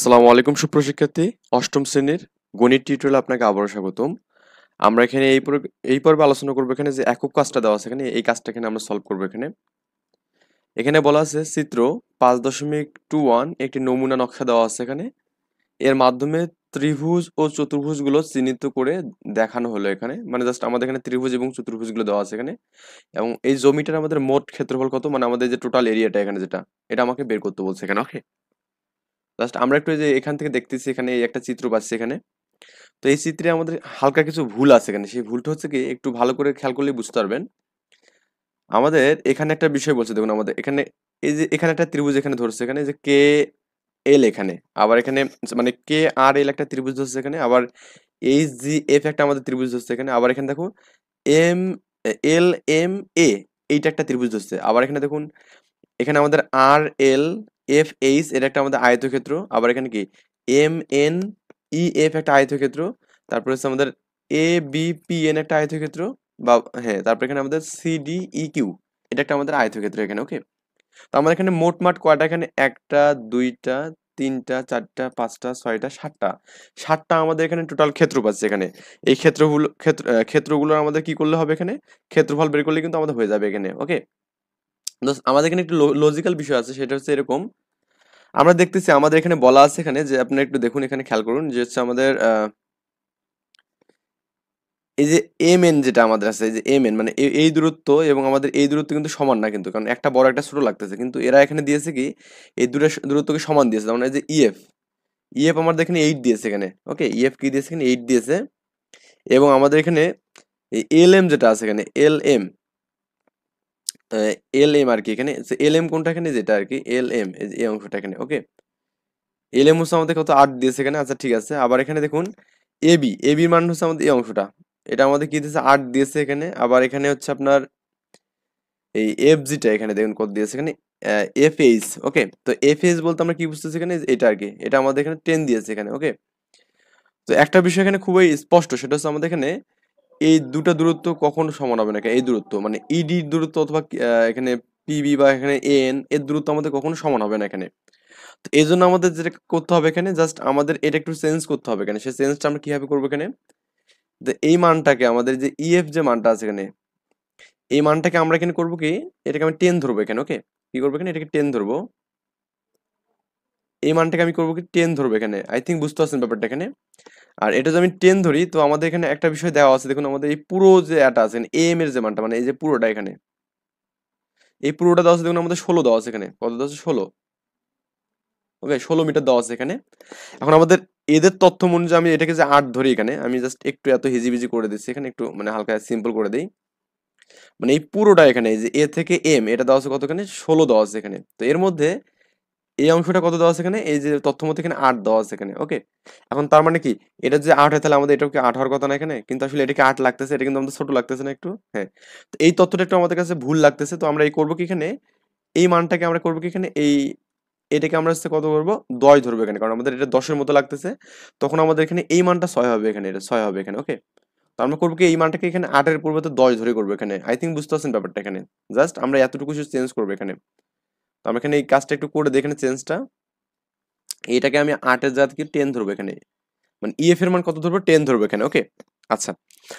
আসসালামু আলাইকুম সুপ্রশিক্ষার্থী, অষ্টম শ্রেণীর গণিত টিউটোরিয়ালে আপনাকে আবারও স্বাগতম। আমরা এখানে এই পর্বে আলোচনা করবো এখানে যে একক কাজটা দেওয়া আছে এখানে, এই কাজটা এখানে আমরা সলভ করবো। এখানে বলা আছে চিত্র 5.21 একটি নমুনা নকশা দেওয়া আছে এখানে। এর মাধ্যমে ত্রিভুজ ও চতুর্ভুজগুলো চিহ্নিত করে দেখানো হলো এখানে, মানে জাস্ট আমাদের এখানে ত্রিভুজ এবং চতুর্ভুজগুলো দেওয়া আছে এখানে। এবং এই জমিটার আমাদের মোট ক্ষেত্রফল কত, মানে আমাদের যে টোটাল এরিয়াটা এখানে যেটা, এটা আমাকে বের করতে বলছে এখানে। ওকে, জাস্ট আমরা একটু এই যে এখান থেকে দেখতেছি এখানে এই একটা চিত্র পাচ্ছি এখানে। তো এই চিত্রে আমাদের হালকা কিছু ভুল আছে এখানে। সেই ভুলটা হচ্ছে কি, একটু ভালো করে খেয়াল করলে বুঝতে পারবেন। আমাদের এখানে একটা বিষয় বলছে, দেখুন আমাদের এখানে এই যে এখানে একটা ত্রিভুজ এখানে ধরছে এখানে, যে কে এল এখানে, আবার এখানে মানে কে আর এল একটা ত্রিভুজ ধরছে এখানে, আবার এইচ জি এফ একটা আমাদের ত্রিভুজ ধরছে এখানে, আবার এখানে দেখো এম এল এম এ এইটা একটা ত্রিভুজ ধরছে, আবার এখানে দেখুন এখানে আমাদের আর এল এফ এইচ এর একটা আমাদের আয়তক্ষেত্র, আবার এখানে কি এম এন ই এফ একটা আয়তক্ষেত্র, তারপর হচ্ছে আমাদের এ বি পি এন একটা আয়তক্ষেত্র, বা হ্যাঁ তারপর এখানে আমাদের সি ডি ই কিউ এটা একটা আমাদের আয়তক্ষেত্র এখানে। ওকে, তো আমাদের এখানে মোটমাট কয়টা এখানে, একটা দুইটা তিনটা চারটা পাঁচটা ছয়টা সাতটা আমাদের এখানে টোটাল ক্ষেত্র পাচ্ছে এখানে। এই ক্ষেত্রগুলোর আমাদের কি করলে হবে এখানে, ক্ষেত্রফল বের করলে কিন্তু আমাদের হয়ে যাবে এখানে। ওকে, আমাদের এখানে একটু লজিক্যাল বিষয় আছে, সেটা হচ্ছে এরকম। আমরা দেখতেছি আমাদের এখানে বলা আছে এখানে, যে আপনারা একটু দেখুন এখানে খেয়াল করুন, যে হচ্ছে আমাদের এই যে এম এন যেটা আমাদের আছে, এই যে এম এন মানে এই দূরত্ব এবং আমাদের এই দূরত্ব কিন্তু সমান না কিন্তু, কারণ একটা বড় একটা ছোট লাগতেছে, কিন্তু এরা এখানে দিয়েছে কি এই দুটো দূরত্বকে সমান দিয়েছে। যেমন এই যে ইএফ ইএফ আমাদের এখানে 8 দিয়েছে এখানে। ওকে, ইএফ কি দিয়েছে এখানে, 8 দিয়েছে। এবং আমাদের এখানে এই এল এম যেটা আছে এখানে, L M L M R কি এখানে, এল এম কোনটা এখানে, যেটা আর কি এল এম এই অংশটা এখানে। ওকে, এল এম হচ্ছে আমাদের কত, 8 দিয়েছে এখানে। আচ্ছা ঠিক আছে, আবার এখানে দেখুন এবি এবির মান হচ্ছে আমাদের এই অংশটা, এটা আমাদের কি দিয়েছে, 8 দিয়েছে এখানে। আবার এখানে হচ্ছে আপনার এই এফ জিটা এখানে দেখুন কত দিয়েছে এখানে, এফ এইচ। ওকে, তো এফ এইচ বলতে আমরা কি বুঝতেছি এখানে, এটা আর কি এটা আমাদের এখানে 10 দিয়েছে এখানে। ওকে, তো একটা বিষয় এখানে খুবই স্পষ্ট, সেটা হচ্ছে আমাদের এখানে এই দুটা দূরত্ব কখনো সমান হবে না। এই দূরত্ব মানে ইডি দূরত্ব অথবা এখানে পিবি বা এখানে এন এর দূরত্ব আমাদের কখনো সমান হবে না এখানে। তো এই জন্য আমাদের যেটা করতে হবে এখানে, জাস্ট আমাদের এটা একটু চেঞ্জ করতে হবে এখানে। সেই চেঞ্জটা আমরা কিভাবে করবো এখানে, তো এই মানটাকে আমাদের যে ইএফ যে মানটা আছে এখানে, এই মানটাকে আমরা এখানে করবো কি, এটাকে আমি 10 ধরবো এখানে। ওকে, কি করবো এখানে, এটাকে 10 ধরবো। এই মানটাকে আমি করবো কি 10 ধরবো এখানে। আই থিঙ্ক বুঝতে পারছেন ব্যাপারটা এখানে। আর এটা যদি আমি 10 ধরি, তো আমাদের এখানে একটা বিষয় দেওয়া আছে, দেখুন আমাদের এই পুরো যে এটা আছে এম এর যে মানটা, মানে এই যে পুরোটা এখানে, এই পুরোটা দেওয়া আছে দেখুন আমাদের 16 দেওয়া আছে এখানে। কত দেওয়া আছে, 16। ওকে, 16 মিটার দেওয়া আছে এখানে। এখন আমাদের এদের তথ্য অনুযায়ী আমি এটাকে যে 8 ধরি এখানে, আমি জাস্ট একটু এত হিজিবিজি করে দিচ্ছি এখানে, একটু মানে হালকা সিম্পল করে দিই। মানে এই পুরোটা এখানে, এই যে এ থেকে এম এটা দেওয়া আছে কত এখানে, 16 দেওয়া আছে এখানে। তো এর মধ্যে এই অংশটা কত দেওয়া আছে এখানে, এই যে তথ্য মতে এখানে 8 দেওয়া আছে এখানে। ওকে, এখন তার মানে কি, এটা যে 8 হয় তাহলে আমাদের এটাও কি 8 হওয়ার কথা না এখানে, কিন্তু আসলে এটাকে 8 লাগতেছে, এটা কিন্তু আমাদের ছোট লাগতেছে না একটু। হ্যাঁ, তো এই তথ্যটা একটু আমাদের কাছে ভুল লাগতেছে, তো আমরা এই করবো কি এখানে, এই মানটাকে আমরা করবো কি এখানে, এই এটাকে আমরা হচ্ছে কত করবো, 10 ধরবো এখানে, কারণ আমাদের এটা 10-এর মতো লাগতেছে। তখন আমাদের এখানে এই মানটা 6 হবে এখানে, এটা 6 হবে এখানে। ওকে, তো আমরা করবো কি, এই মানটাকে এখানে 8-এর পরিবর্তে 10 ধরে করবো এখানে। আই থিঙ্ক বুঝতে পারছেন ব্যাপারটা এখানে। জাস্ট আমরা এতটুকু চেঞ্জ করবো এখানে। তো আমরা এখানে এই কাজটা একটু করে দেখেন চেঞ্জটা। এটাকে আমি 8-এর জায়গা থেকে 10 ধরবো এখানে, মানে ইএফ এর মান কত ধরবো, 10 ধরবো এখানে। ওকে, আচ্ছা,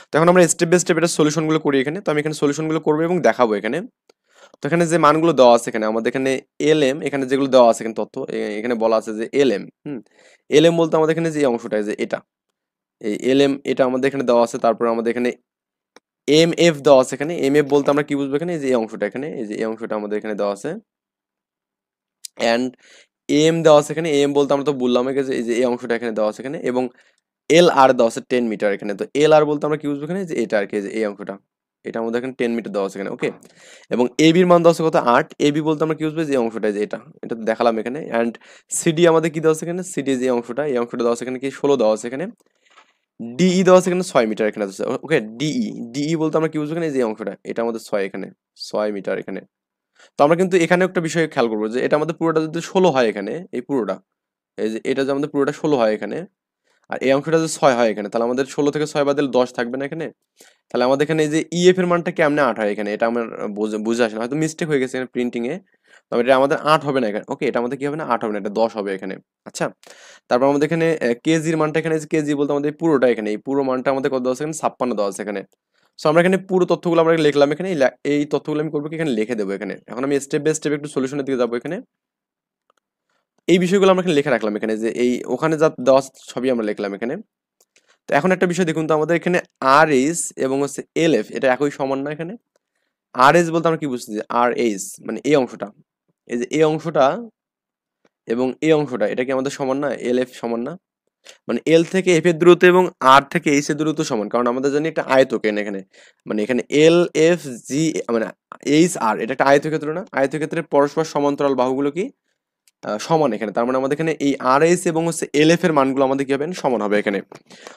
তো এখন আমরা স্টেপ বাই স্টেপ এটা সলিউশন গুলো করি এখানে। তো আমি এখানে সলিউশন গুলো করবো এবং দেখাবো এখানে। তো এখানে যে মানগুলো দেওয়া আছে এখানে, আমাদের এখানে এল এম এখানে যেগুলো দেওয়া আছে এখানে তথ্য, এখানে বলা আছে যে এল এম এল এম বলতে আমাদের এখানে যে অংশটা, যে এটা এই এল এম এটা আমাদের এখানে দেওয়া আছে। তারপর আমাদের এখানে এম এফ দেওয়া আছে এখানে। এম এফ বলতে আমরা কি বুঝবো এখানে, এই যে এই অংশটা এখানে, এই যে এই অংশটা আমাদের এখানে দেওয়া আছে। অ্যান্ড এম দেওয়া আছে এখানে। এম বলতে আমরা তো বললাম যে এই যে এই অংশটা এখানে দেওয়া আছে এখানে। এবং এল আর দেওয়া আছে 10 মিটার এখানে। তো এল আর বলতে আমরা কি বুঝবো এখানে, যে এটা আর কি, যে এই অংশটা, এটা আমাদের এখানে 10 মিটার দেওয়া আছে এখানে। ওকে, এবং এবির মান দেওয়া আছে কত, 8। এবি বলতে আমরা কি বুঝবো, যে অংশটা, যে এটা তো দেখালাম এখানে। অ্যান্ড সিডি আমাদের কি দেওয়া আছে এখানে, সিডি যে অংশটা, এই অংশটা দেওয়া আছে এখানে কি 16 দেওয়া আছে এখানে। ডিই দেওয়া আছে এখানে 6 মিটার এখানে আছে। ওকে, ডিই ডিই বলতে আমরা কি বুঝবো এখানে, যে অংশটা, এটা আমাদের 6 এখানে, 6 মিটার এখানে। তো আমরা কিন্তু এখানে একটা বিষয় খেয়াল করবো, যে এটা আমাদের পুরোটা যদি 16 হয় এখানে, এই পুরোটা, এই যে এটা যে আমাদের পুরোটা 16 হয় এখানে, আর এই অংশটা যদি 6 হয় এখানে, তাহলে আমাদের 16 থেকে 6 বাদ দিলে 10 থাকবে না এখানে। তাহলে আমাদের এখানে এই যে ইএফ এর মানটা কেমনে 8 হয় এখানে, এটা আমার বুঝে আসে না, হয়তো মিস্টেক হয়ে গেছে এখানে প্রিন্টিং এ। তবে এটা আমাদের 8 হবে না এখানে, ওকে, এটা আমাদের কি হবে না, 8 হবে না, এটা 10 হবে এখানে। আচ্ছা, তারপর আমাদের এখানে কেজির মানটা, এখানে কেজি বলতে আমাদের পুরোটা, এখানে এই পুরো মানটা আমাদের কত দেওয়া আছে এখানে, 56 দেওয়া আছে এখানে। সো আমরা এখানে পুরো তথ্যগুলো আমরা লিখলাম এখানে, এই তথ্যগুলো আমি করবো কি এখানে লিখে দেবো এখানে। এখন আমি স্টেপ বাই স্টেপ একটু সলিউশনের দিকে যাবো এখানে। এই বিষয়গুলো আমরা এখানে লিখে রাখলাম এখানে, যে এই ওখানে যা দেওয়া আছে সবই আমরা লিখলাম এখানে। তো এখন একটা বিষয় দেখুন তো, আমাদের এখানে আর এইচ এবং হচ্ছে এল এফ এটা একই সমান না এখানে। আর এইচ বলতে আমরা কি বুঝছি, যে আর এইচ মানে এই অংশটা, এই যে এই অংশটা এবং এই অংশটা, এটা কি আমাদের সমান না, এল এফ সমান না? মানে এল থেকে এফ এর দূরত্ব এবং আর থেকে এইচ এর দূরত্ব সমান, কারণ আমাদের জানি একটা আয়তকেন এখানে, মানে এখানে এল এফ জি মানে এইচ আর, এটা একটা আয়তক্ষেত্র না, আয়তক্ষেত্রের পরস্পর সমান্তরাল বাহুগুলো কি সমান এখানে। তার মানে আমাদের এখানে এই আর এস এবং হচ্ছে এল এফ এর মানগুলো আমাদের কি হবে, সমান হবে এখানে।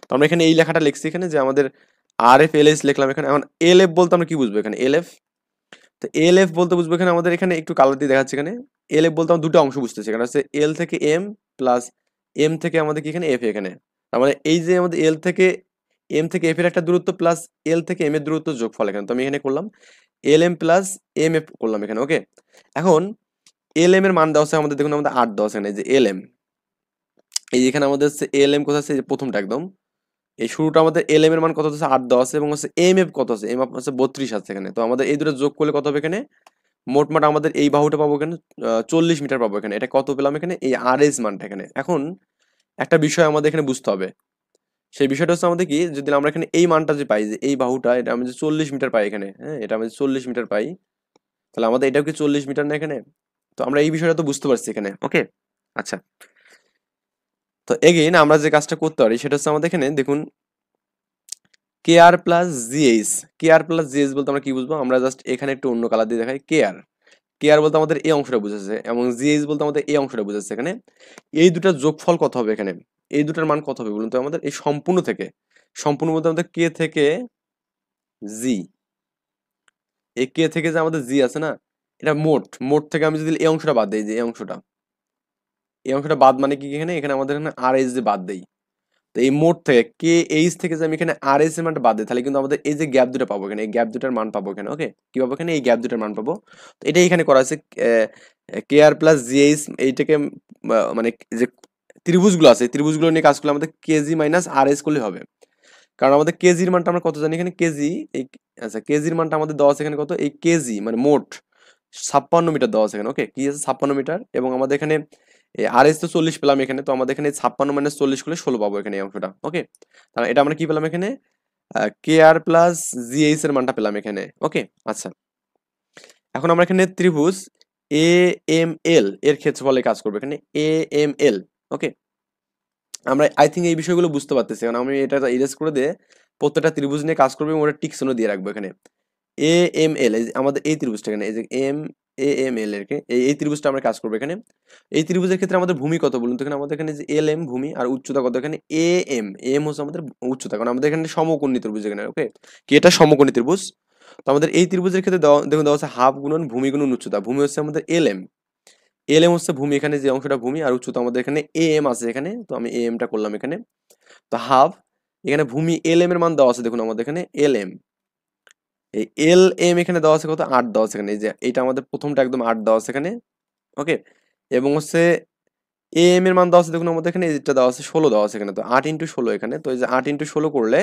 তো আমরা এখানে এই লেখাটা লিখছি এখানে, যে আমাদের আর এফ এল এস লিখলাম এখানে। এখন এল এফ বলতে আমরা কি বুঝবো এখানে, এল এফ, তো এল এফ বলতে বুঝবো এখানে আমাদের এখানে একটু কালার দিয়ে দেখাচ্ছে এখানে। এল এফ বলতে আমরা দুটো অংশ বুঝতেছি এখানে, হচ্ছে এল থেকে এম প্লাস এম থেকে আমাদের কি এখানে এফ এখানে। তার মানে এই যে আমাদের এল থেকে এম থেকে এফ এর একটা দূরত্ব প্লাস এল থেকে এম এর দূরত্ব যোগফল এখানে। তো আমি এখানে করলাম L M plus M F করলাম এখানে, ওকে। এখন এল এম এর মান দেওয়া আছে আমাদের, দেখুন আমাদের 8 দেওয়া আছে এখানে, যে এল এম, এই যে এখানে আমাদের হচ্ছে এল এম কোথায় আছে, যে প্রথমটা একদম এই শুরুটা, আমাদের এল এম এর মান কত আছে, 8 দেওয়া আছে, এবং হচ্ছে এম এফ কত আছে, এম এফ হচ্ছে 32 আছে এখানে। তো আমাদের এই দুটো যোগ করলে কত হবে এখানে, মোটমাট আমাদের এই বাহুটা পাবো এখানে 40 মিটার পাবো এখানে। এটা কত পেলাম এখানে, এই আর এস মানটা এখানে। এখন একটা বিষয় আমাদের এখানে বুঝতে হবে, সেই বিষয়টা হচ্ছে আমাদের কি, যদি আমরা এখানে এই মানটা যে পাই, যে এই বাহুটা এটা আমি যে 40 মিটার পাই এখানে, হ্যাঁ, এটা আমি 40 মিটার পাই, তাহলে আমাদের এটাও কি 40 মিটার না এখানে? তো আমরা এই বিষয়টা তো বুঝতে পারছি এখানে, ওকে। আচ্ছা, তো এগেইন আমরা যে কাজটা করতে পারি সেটা হচ্ছে আমাদের এখানে দেখুন, কে আর প্লাস জিএইচ, কে আর প্লাস জিএইচ বলতে আমরা কি বুঝবো, আমরা জাস্ট এখানে একটু অন্য কালার দিয়ে দেখাই। কে আর, কে আর বলতে আমাদের এই অংশটা বুঝেছে, এবং জিএইচ বলতে আমাদের এই অংশটা বুঝেছে এখানে। এই দুটার যোগফল কত হবে এখানে, এই দুটার মান কত হবে বলুন তো আমাদের, এই সম্পূর্ণ থেকে, সম্পূর্ণ বলতে আমাদের কে থেকে জি, এই কে থেকে যে আমাদের জি আছে না, এটা মোট, মোট থেকে আমি যদি এই অংশটা বাদ দিই, যে এই অংশটা, এই অংশটা বাদ মানে কি, এখানে এখানে আমাদের এখানে আর এইচ যে বাদ দেই, তো এই মোট থেকে কে এইচ থেকে যে আমি এখানে আর এইচ এর মানটা বাদ দিই, তাহলে কিন্তু আমাদের এই যে গ্যাপ দুটো পাবো এখানে, এই গ্যাপ দুটার মান পাবো এখানে, ওকে। কি পাবো এখানে, এই গ্যাপ দুটার মান পাবো। তো এটাই এখানে করা আছে, কে আর প্লাস জিএইচ, এইটাকে মানে যে ত্রিভুজগুলো আছে, এই ত্রিভুজগুলো নিয়ে কাজ করলে আমাদের কেজি মাইনাস আর এস করলে হবে। কারণ আমাদের কেজির মানটা আমরা কত জানি এখানে, কেজি এই, আচ্ছা কেজির মানটা আমাদের দেওয়া আছে এখানে কত, এই কেজি মানে মোট 56 মিটার দেওয়া আছে এখানে, ওকে। কি আছে, 56 মিটার, এবং আমাদের এখানে আর এস তো 40 পেলাম এখানে, তো আমাদের এখানে 56 মাইনাস 40 করলে 16 পাবো এখানে এই অংশটা, ওকে। তাহলে এটা আমরা কি পেলাম এখানে, কে আর প্লাস জিএইচ এর মানটা পেলাম এখানে, ওকে। আচ্ছা, এখন আমরা এখানে ত্রিভুজ এ এম এল এর ক্ষেত্রফলে কাজ করবো এখানে, এ এম এল, ওকে। আমরা আই থিঙ্ক এই বিষয়গুলো বুঝতে পারতেছি, কারণ আমি এটা ইরেজ করে দিয়ে প্রত্যেকটা ত্রিভুজ নিয়ে কাজ করবো, এবং ওটা টিকসনও দিয়ে রাখবো এখানে। এ এম এল আমাদের এই ত্রিভুজটা এখানে, এই যে এম এ এম এল এর এই ত্রিভুজটা আমরা কাজ করবো এখানে। এই ত্রিভুজের ক্ষেত্রে আমাদের ভূমি কত বলুন তো, এখানে আমাদের এখানে যে এল এম ভূমি, আর উচ্চতা কত এখানে, এ এম, এম হচ্ছে আমাদের উচ্চতা, কারণ আমাদের এখানে সমকোণী ত্রিভুজ এখানে, ওকে। কি এটা সমকোণী ত্রিভুজ। তো আমাদের এই ত্রিভুজের ক্ষেত্রে দেখুন দেওয়া আছে হাফ গুণন ভূমি গুণন উচ্চতা। ভূমি হচ্ছে আমাদের এল এম, এল এম হচ্ছে ভূমি, এখানে যে অংশটা ভূমি, আর উচ্চতা আমাদের এখানে এ এম আছে এখানে, তো আমি এ এমটা করলাম এখানে। তো হাফ, এখানে ভূমি এল এম এর মান দেওয়া আছে, দেখুন আমাদের এখানে এল এম, এই এল এম এখানে দেওয়া আছে কত, 8 দেওয়া আছে এখানে, এই যে এটা আমাদের প্রথমটা একদম 8 দেওয়া আছে এখানে, ওকে। এবং হচ্ছে এ এম এর মান দেওয়া আছে, দেখুন আমাদের এখানে এটা দেওয়া আছে 16 দেওয়া আছে এখানে, তো 8 ইন্টু 16 এখানে, তো এই যে 8 ইন্টু 16 করলে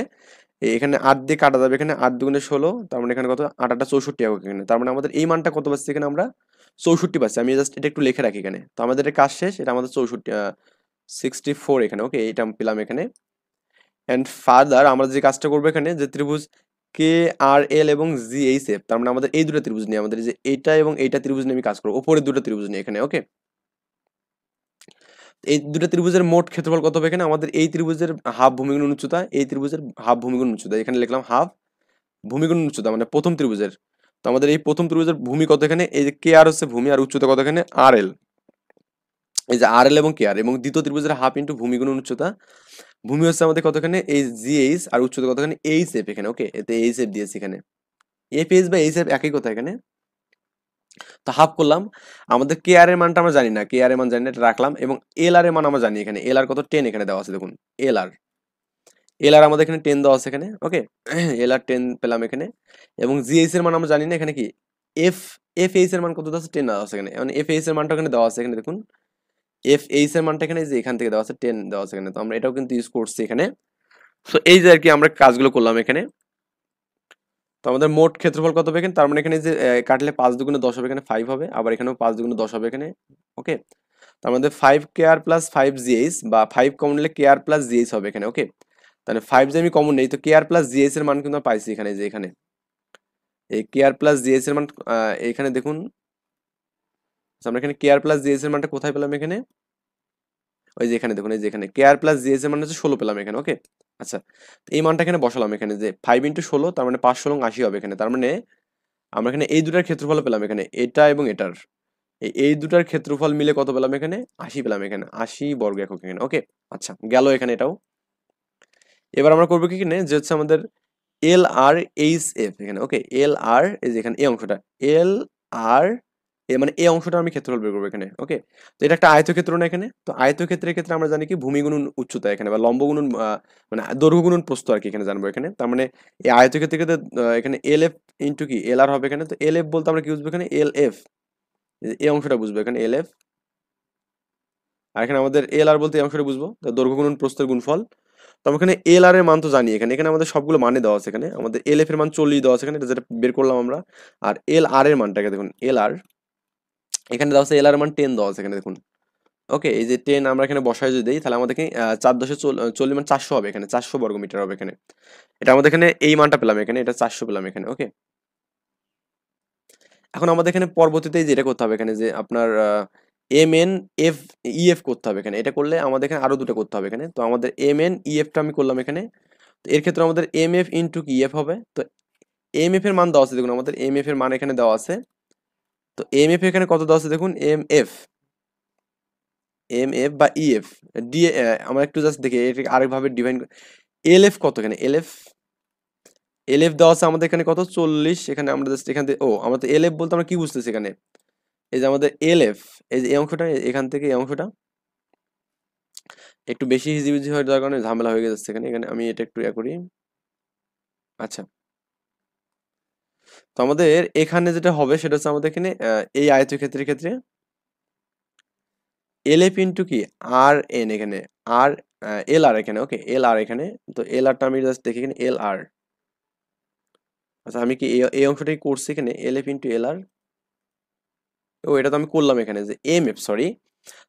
এখানে 8 দিয়ে কাটা যাবে, এখানে 8 দুগুণে 16, তার মানে এখানে কত, 8 8 64 হবে এখানে। তার মানে আমাদের এই মানটা কত পাচ্ছি এখানে, আমরা 64 পাচ্ছি। আমি জাস্ট এটা একটু লিখে রাখি এখানে, তো আমাদের এটা কাজ শেষ, এটা আমাদের 64 এখানে, ওকে, এটা আমি পেলাম এখানে। এন্ড ফার্দার আমরা যে কাজটা করবো এখানে, যে ত্রিভুজ কে আর এল এবং জি এইচ এফ, তার মানে আমাদের এই দুটো ত্রিভুজ নিয়ে, আমাদের যে এইটা এবং এইটা ত্রিভুজ নিয়ে আমি কাজ করবো, উপরের দুটো ত্রিভুজ নিয়ে এখানে, ওকে। এই দুটো ত্রিভুজের মোট ক্ষেত্রফল কত হবে এখানে, আমাদের এই ত্রিভুজের হাফ ভূমিগুণ উচ্চতা, এই ত্রিভুজের হাফ ভূমিগুণ উচ্চতা, এখানে লিখলাম হাফ ভূমিগুণ উচ্চতা মানে প্রথম ত্রিভুজের। তো আমাদের এই প্রথম ত্রিভুজের ভূমি কত এখানে, এই যে কে আর হচ্ছে ভূমি, আর উচ্চতা কত এখানে আর এল, এই যে আর এল এবং কে আর, এবং দ্বিতীয় ত্রিভুজের হাফ ইন্টু ভূমি গুণন উচ্চতা। ভূমি হচ্ছে আমাদের কতখানে, এই জি এইচ, আর উচ্চতা কতখানে এইচ এফ এখানে, ওকে। এতে এইচ এফ দিয়েছি এখানে, এফ এইচ বা এইচ এফ একই কথা এখানে। তো হাফ করলাম, আমাদের কে আর এর মানটা আমরা জানি না, কে আর এর মান জানি না, এটা রাখলাম, এবং এল আর এর মান আমরা জানি এখানে, এল আর কত 10 এখানে দেওয়া আছে দেখুন, এল আর এল আর আমাদের এখানে 10 দেওয়া আছে এখানে, ওকে। এল আর 10 পেলাম এখানে, এবং জিএইচ এর মান আমরা জানি না এখানে কি এফ এফ এইচ এর মান কত দেওয়া আছে, 10 দেওয়া আছে এখানে, মানে এফ এইচ এর মানটা এখানে দেওয়া আছে এখানে দেখুন, এফ এইচ এর মানটা এখানে যে এখান থেকে দেওয়া আছে 10 দেওয়া আছে এখানে, তো আমরা এটাও কিন্তু ইউজ করছি এখানে। সো এই যে আর কি আমরা কাজগুলো করলাম এখানে। তো আমাদের মোট ক্ষেত্রফল কত হবে এখানে, তার মানে এখানে যে কাটলে 5 দুগুণে 10 হবে, এখানে 5 হবে, আবার এখানেও 5 দুগুণে 10 হবে এখানে, ওকে। তার মধ্যে 5 কেআর প্লাস 5 জিএইচ, বা 5 কমন নিলে কেআর প্লাস জিএইচ হবে এখানে, ওকে। তাহলে 5 যে আমি কমন নেই, তো কেআর প্লাস জিএইচ এর মান কিন্তু আমরা পাইছি এখানে, যে এখানে এই কেআর প্লাস জিএইচ এর মান এখানে দেখুন, আমরা এখানে কেআর প্লাস জিএইচ এর মানটা কোথায় পেলাম এখানে, ওই যে এখানে দেখুন, এই যে এখানে কেআর প্লাস জিএস এর মানে হচ্ছে 16 পেলাম এখানে, ওকে। আচ্ছা, এই মানটা এখানে বসালাম এখানে, যে 5 ইন্টু 16, তার মানে 5 16 80 হবে এখানে, তার মানে আমরা এখানে এই দুটার ক্ষেত্রফল পেলাম এখানে, এটা এবং এটার, এই দুটার ক্ষেত্রফল মিলে কত পেলাম এখানে, 80 পেলাম এখানে, 80 বর্গ একক এখানে, ওকে। আচ্ছা, গেল এখানে এটাও। এবার আমরা করবো কি এখানে, যে হচ্ছে আমাদের এল আর এইচ এফ এখানে, ওকে। এল আর এই যে এখানে এই অংশটা, এল আর মানে এই অংশটা আমি ক্ষেত্রফল বের করবো এখানে, ওকে। তো এটা একটা আয়তক্ষেত্র না এখানে, তো আয়তক্ষেত্রের ক্ষেত্রে আমরা জানি কি ভূমি গুণন উচ্চতা এখানে, বা লম্ব গুণন মানে দৈর্ঘ্য গুণন প্রস্থ আর কি এখানে জানবো এখানে। তার মানে এই আয়তক্ষেত্রের ক্ষেত্রে এখানে এল এফ ইন্টু কি এল আর হবে এখানে, তো এল এফ বলতে আমরা কি বুঝবো এখানে, এল এফ এই অংশটা বুঝবো এখানে, এল এফ। আর এখানে আমাদের এল আর বলতে এই অংশটা বুঝবো, তো দৈর্ঘ্য গুণন প্রস্থের গুণফল। তো আমরা এখানে এল আর এর মান তো জানি এখানে, এখানে আমাদের সবগুলো মানে দেওয়া আছে এখানে, আমাদের এল এফ এর মান 40 দেওয়া আছে এখানে, এটা যেটা বের করলাম আমরা। আর এল আর এর মানটাকে দেখুন, এল আর এখানে দেওয়া আছে, এল আর এর মান 10 দেওয়া আছে এখানে দেখুন, ওকে। এই যে 10 আমরা এখানে বসায় যদি দিই, তাহলে আমাদেরকে 4 × 10 = 40 মানে 400 হবে এখানে, 400 বর্গ মিটার হবে এখানে। এটা আমাদের এখানে এই মানটা পেলাম এখানে, এটা 400 পেলাম এখানে, ওকে। এখন আমাদের এখানে পরবর্তীতে যেটা করতে হবে এখানে, যে আপনার এম এন এফ ইএফ করতে হবে এখানে, এটা করলে আমাদের এখানে আরো দুটো করতে হবে এখানে। তো আমাদের এম এন ইএফটা আমি করলাম এখানে, তো এর ক্ষেত্রে আমাদের এম এফ ইন্টু কি ইএফ হবে। তো এম এফ এর মান দেওয়া আছে দেখুন, আমাদের এম এফ এর মান এখানে দেওয়া আছে। তো এম এফ এখানে কত দেওয়া আছে দেখুন, এম এফ বা ইএফ ডি, আমরা একটু জাস্ট দেখি এটাকে আরেকভাবে ডিফাইন। এল এফ কত এখানে, এল এফ দেওয়া আছে আমাদের এখানে কত 40, এখানে আমরা জাস্ট এখান থেকে, ও আমাদের এল এফ বলতে আমরা কি বুঝতেছি এখানে, এই যে আমাদের এল এফ, এই যে এই অংশটা, এখান থেকে এই অংশটা একটু বেশি হিজিবিজি হয়ে যাওয়ার কারণে ঝামেলা হয়ে যাচ্ছে এখানে, এখানে আমি এটা একটু ইয়া করি। আচ্ছা, তো আমাদের এখানে যেটা হবে সেটা হচ্ছে আমাদের এখানে এই আয়তক্ষেত্রের ক্ষেত্রে এল এফ ইন্টু কি আর এন এখানে, আর এল আর এখানে, ওকে। এল আর এখানে, তো এল আরটা আমি জাস্ট দেখি এখানে এল আর। আচ্ছা, আমি কি এই অংশটাই করছি এখানে, এল এফ ইন্টু এল আর, ও এটা তো আমি করলাম এখানে, যে এম এফ সরি,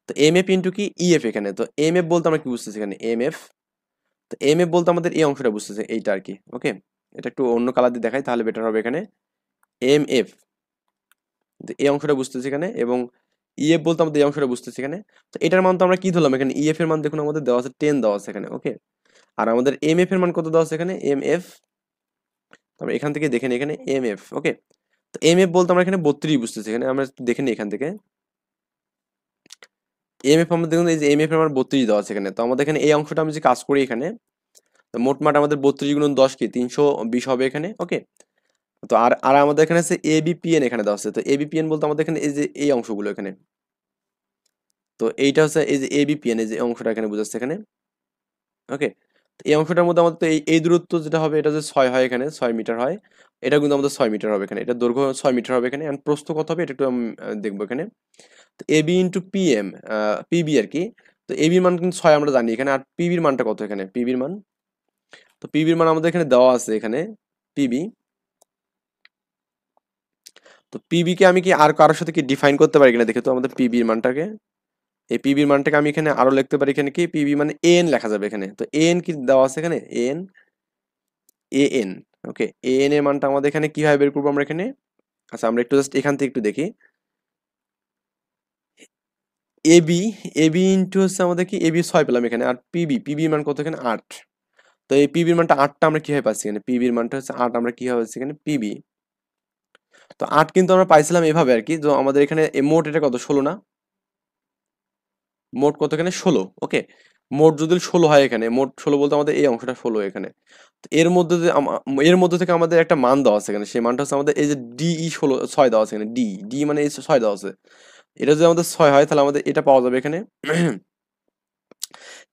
তো এম এফ ইন্টু কি ইএফ এখানে। তো এম এফ বলতে আমরা কি বুঝতেছি এখানে, এম এফ, তো এম এফ বলতে আমাদের এই অংশটা বুঝতেছে এইটা আর কি, ওকে। এটা একটু অন্য কালার দিয়ে দেখাই তাহলে বেটার হবে এখানে, এম এফ এই অংশটা বুঝতেছি এখানে, এবং ইএফ বলতে আমাদের এই অংশটা বুঝতেছি এখানে। তো এটার মান তো আমরা কি ধরলাম এখানে, ইএফ এর মান দেখুন আমাদের দেওয়া আছে 10 দেওয়া আছে এখানে, ওকে। আর আমাদের এম এফ এর মান কত দেওয়া আছে এখানে, এম এফ, আমরা এখান থেকে দেখে নিই এখানে এম এফ, ওকে। তো এম এফ বলতে আমরা এখানে 32 বুঝতেছি এখানে, আমরা একটু দেখে নিই এখান থেকে এম এফ আমাদের দেখুন, এই যে এম এফ এর মান 32 দেওয়া আছে এখানে। তো আমাদের এখানে এই অংশটা আমি যে কাজ করি এখানে, তো মোট মাঠ আমাদের 32 গুণন 10 কি 320 হবে এখানে, ওকে। তো আর আর আমাদের এখানে আছে এবিপিএন এখানে দেওয়া আছে। তো এবিপিএন বলতে আমাদের এখানে এই যে এই অংশগুলো এখানে, তো এইটা হচ্ছে এই যে এবিপিএন, এই যে অংশটা এখানে বোঝাচ্ছে এখানে, ওকে। এই অংশটার মধ্যে আমাদের তো এই দূরত্ব যেটা হবে, এটা যে 6 হয় এখানে, 6 মিটার হয়, এটা কিন্তু আমাদের 6 মিটার হবে এখানে, এটা দৈর্ঘ্য 6 মিটার হবে এখানে, এন্ড প্রস্থ কত হবে এটা একটু আমি দেখবো এখানে। তো এবি ইন্টু পিএম, পিবি আর কি। তো এবির মান কিন্তু 6 আমরা জানি এখানে, আর পিবির মানটা কত এখানে, পিবির মান, তো পিবির মান আমাদের এখানে দেওয়া আছে এখানে, পিবি। তো পিবি কে আমি কি আর কারোর সাথে কি ডিফাইন করতে পারি কিনা দেখে, তো আমাদের পিবির মানটাকে, এই পিবির মানটাকে আমি এখানে আরো লিখতে পারি এখানে কি, পিবি মানে এন লেখা যাবে এখানে। তো এন কি দেওয়া আছে এখানে, এন, এন, ওকে। এন এর মানটা আমাদের এখানে কিভাবে বের করবো আমরা এখানে। আচ্ছা, আমরা একটু জাস্ট এখান থেকে একটু দেখি, এবি, এবি ইন্টু হচ্ছে আমাদের কি, এবি 6 পেলাম এখানে, আর পিবির মান কত এখানে 8। তো এই পিবির মানটা 8টা আমরা কিভাবে পাচ্ছি এখানে, পিবির মানটা হচ্ছে 8, আমরা কিভাবে পাচ্ছি এখানে পিবি। তো 8 কিন্তু আমরা পাইছিলাম এভাবে আর কি, তো আমাদের এখানে মোট এটা কত 16 না, মোট কত এখানে 16, ওকে। মোট যদি 16 হয় এখানে, মোট 16 বলতে আমাদের এই অংশটা 16 এখানে। তো এর মধ্যে এর মধ্যে থেকে আমাদের একটা মান দেওয়া আছে এখানে, সেই মানটা হচ্ছে আমাদের এই যে ডিই 6 দেওয়া আছে এখানে, ডি মানে এই 6 দেওয়া আছে। এটা যদি আমাদের 6 হয় তাহলে আমাদের এটা পাওয়া যাবে এখানে।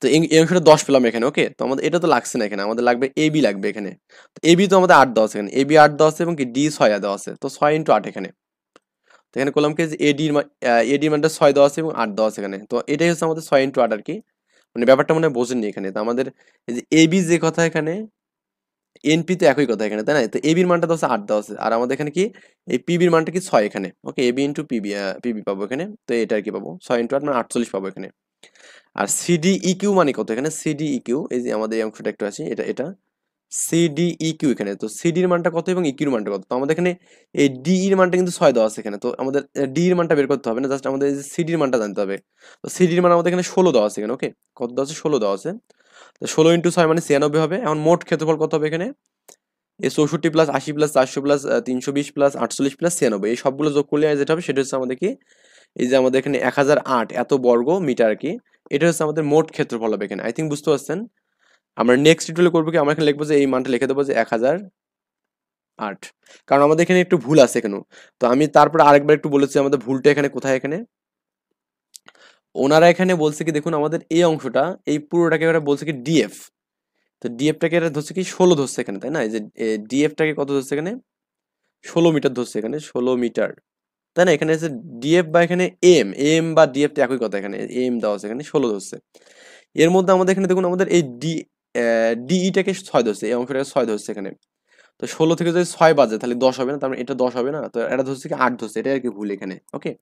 তো এই অংশটা 10 পেলাম এখানে, ওকে। তো আমাদের এটা তো লাগছে না এখানে, আমাদের লাগবে এবি লাগবে এখানে। তো এবি তো আমাদের 8 দেওয়া আছে এখানে, এবি 8 দেওয়া আছে এবং কি ডি 6 দেওয়া আছে, তো 6 ইন্টু 8 এখানে। তো এখানে করলাম কি যে এডির মানটা 6 দেওয়া আছে এবং 8 দেওয়া আছে এখানে, তো এটাই হচ্ছে আমাদের 6 ইন্টু 8 আর কি। মানে ব্যাপারটা মনে হয় বোঝেননি এখানে। তো আমাদের এই যে এবি যে কথা এখানে, এনপি তো একই কথা এখানে, তাই না? তো এবির মানটা তো হচ্ছে 8 দেওয়া আছে, আর আমাদের এখানে কি এই পিবির মানটা কি 6 এখানে, ওকে। এবি ইন্টু পিবি, পিবি পাবো এখানে, তো এটা আর কি পাবো 6 ইন্টু 8 মানে 48 পাবো এখানে। আর সিডি ইকিউ মানে কত এখানে, সিডি ইকিউ এই যে আমাদের এই অংশটা একটু আছে, এটা সিডি ইকিউ এখানে। তো সিডির মানটা কত এবং ইকিউর মানটা কত? তো আমাদের এখানে এই ডি এর মানটা কিন্তু 6 দেওয়া আছে এখানে, তো আমাদের ডি এর মানটা বের করতে হবে না, জাস্ট আমাদের এই যে সিডির মানটা জানতে হবে। তো সিডির মান আমাদের এখানে 16 দেওয়া আছে এখানে, ওকে। কত দেওয়া আছে? 16 দেওয়া আছে। তো 16 ইন্টু 6 মানে 96 হবে। এখন মোট ক্ষেত্রফল কত হবে এখানে? এই 64 plus 80 plus 400 plus 320 plus 48 plus 96, এই সবগুলো যোগ করলে যেটা হবে সেটা হচ্ছে আমাদের কি, এই যে আমাদের এখানে 1008 এত বর্গ মিটার আর কি। এটা হচ্ছে আমাদের মোট ক্ষেত্রফল হবে এখানে। আই থিঙ্ক বুঝতে পারছেন। আমরা নেক্সট টিউটোরিয়ালে করবো কি, আমরা এখানে লিখবো যে এই মানটা লিখে দেবো যে 1008, কারণ আমাদের এখানে একটু ভুল আছে এখানে। তো আমি তারপরে আরেকবার একটু বলেছি আমাদের ভুলটা এখানে কোথায়। এখানে ওনারা এখানে বলছে কি, দেখুন আমাদের এই অংশটা, এই পুরোটাকে ওরা বলছে কি ডিএফ। তো ডিএফটাকে এরা ধরছে কি 16 ধরছে এখানে, তাই না? এই যে ডিএফটাকে কত ধরছে এখানে, 16 মিটার ধরছে এখানে, 16 মিটার, তাই না? এখানে আছে ডিএফ বা এখানে এম, এম বা ডিএফ তো একই কথা, এখানে এম দেওয়া আছে এখানে 16 ধরছে। এর মধ্যে আমাদের এখানে দেখুন আমাদের এই ডিইটাকে 6 ধরছে, এই অংশটাকে 6 ধরছে এখানে। তো 16 থেকে যদি 6 বাজে তাহলে 10 হবে না, তার মানে এটা 10 হবে না, তো এটা ধরছে কি 8 ধরছে, এটা আর কি ভুল এখানে, ওকে।